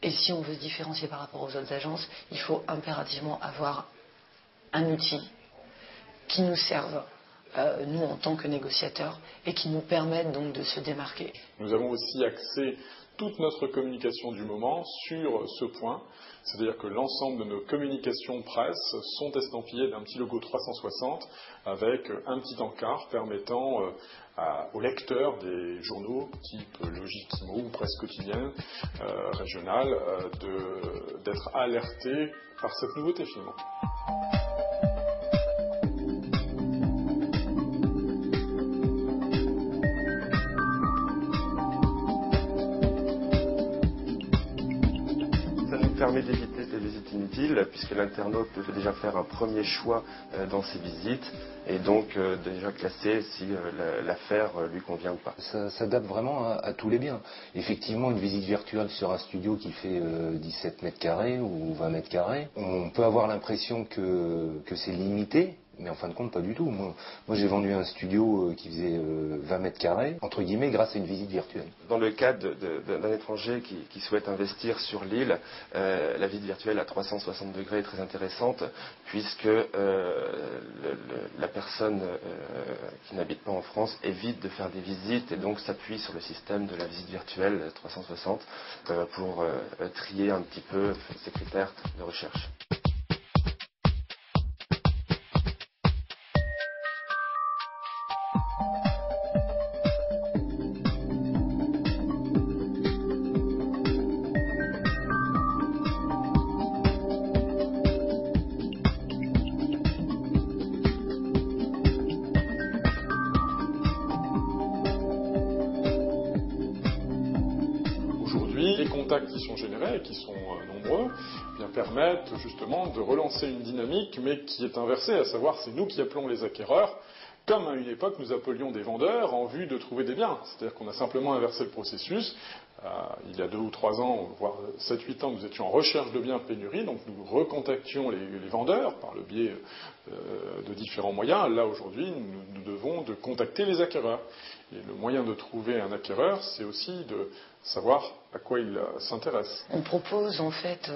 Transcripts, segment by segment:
Et si on veut se différencier par rapport aux autres agences, il faut impérativement avoir un outil qui nous serve, nous en tant que négociateurs, et qui nous permette donc de se démarquer. Nous avons aussi axé toute notre communication du moment sur ce point, c'est-à-dire que l'ensemble de nos communications presse sont estampillées d'un petit logo 360 avec un petit encart permettant aux lecteurs des journaux type Logique Imo ou Presse Quotidienne régionale d'être alertés par cette nouveauté finalement. Permet d'éviter des visites inutiles puisque l'internaute peut déjà faire un premier choix dans ses visites et donc déjà classer si l'affaire lui convient ou pas. Ça s'adapte vraiment à tous les biens. Effectivement, une visite virtuelle sur un studio qui fait 17 mètres carrés ou 20 mètres carrés, on peut avoir l'impression que c'est limité. Mais en fin de compte, pas du tout. Moi j'ai vendu un studio qui faisait 20 mètres carrés, entre guillemets, grâce à une visite virtuelle. Dans le cas d'un étranger qui souhaite investir sur l'île, la visite virtuelle à 360 degrés est très intéressante, puisque la personne qui n'habite pas en France évite de faire des visites et donc s'appuie sur le système de la visite virtuelle 360 pour trier un petit peu ses critères de recherche. Les contacts qui sont générés et qui sont nombreux permettent justement de relancer une dynamique mais qui est inversée, à savoir c'est nous qui appelons les acquéreurs comme à une époque nous appelions des vendeurs en vue de trouver des biens. C'est-à-dire qu'on a simplement inversé le processus. Il y a 2 ou 3 ans, voire 7-8 ans, nous étions en recherche de biens pénurie, donc nous recontactions les vendeurs par le biais de différents moyens. Là aujourd'hui, nous devons de contacter les acquéreurs. Et le moyen de trouver un acquéreur, c'est aussi de savoir à quoi il s'intéresse. On propose en fait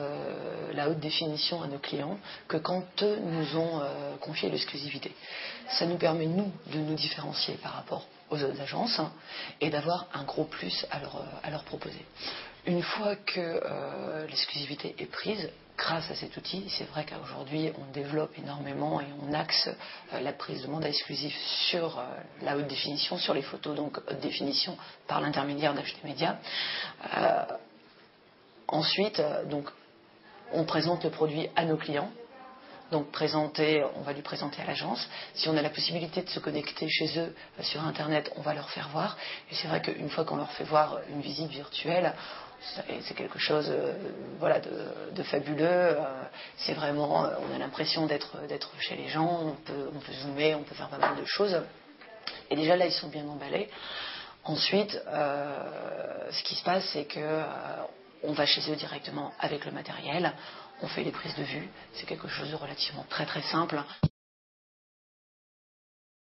la haute définition à nos clients que quand eux nous ont confié l'exclusivité. Ça nous permet, nous, de nous différencier par rapport aux autres agences et d'avoir un gros plus à leur proposer. Une fois que l'exclusivité est prise, grâce à cet outil, c'est vrai qu'aujourd'hui on développe énormément et on axe la prise de mandat exclusif sur la haute définition, sur les photos, donc haute définition par l'intermédiaire d'HD Media. Ensuite, donc, on présente le produit à nos clients. Donc on va lui présenter à l'agence. Si on a la possibilité de se connecter chez eux sur Internet, on va leur faire voir. Et c'est vrai qu'une fois qu'on leur fait voir une visite virtuelle, c'est quelque chose de fabuleux. C'est vraiment, on a l'impression d'être chez les gens. On peut zoomer, on peut faire pas mal de choses. Et déjà là, ils sont bien emballés. Ensuite, ce qui se passe, c'est que on va chez eux directement avec le matériel. On fait les prises de vue. C'est quelque chose de relativement très très simple.